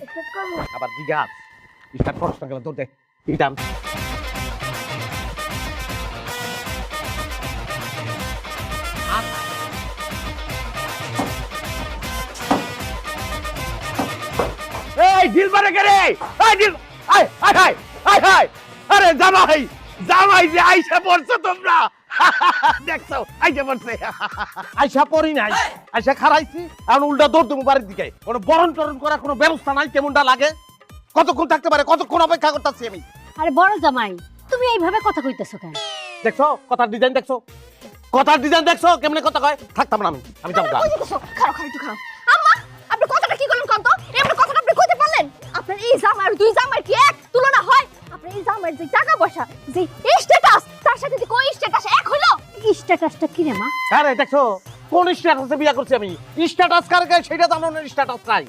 Start করব। আবার জিজ্ঞাস স্টার্ট করছ না কেন তোর দে ইটান এই দিল মারে কে রে এই দিল আয় আয় আয় আয় আয় আরে জামাই জামাই যে আইসা পড়ছো তোমরা দেখছো আইসা পড়ছে আইসা পড়ি নাই আইসা খারাইছি আর উল্টা দৌড় দেবো বাড়ির দিকে কোনো বরণ টরণ করার কোনো ব্যবস্থা নাই কেমনটা লাগে কতক্ষণ থাকতে পারে কতক্ষণ অপেক্ষা করতেছি আমি আরে বড় জামাই তুমি এইভাবে কথা কইতেছো কেন? দেখছো কথার ডিজাইন দেখছো কথার ডিজাইন দেখছো কেমনে কথা কয় থাকতাম না আমি যাবো কই যেতেছো? খারাপ খারাপ একটু খারাপ। আম্মা আপনি কথাটা কি করলেন কোন তো? এমন কথাটা আপনি কইতে পারলেন? আপনার এই জামাই আর দুই জামাই কি এক তুলনা হয়? আপনার এই জামাইয়ের যে টাকা পয়সা, যে স্ট্যাটাস, তার সাথে যে কই স্ট্যাটাস এক হলো? স্ট্যাটাসটা কি রে মা? আরে দেখছো কোন স্ট্যাটাসে বিয়ে করছি আমি স্ট্যাটাস কার গায়ে সেটা জানো না স্ট্যাটাস নাই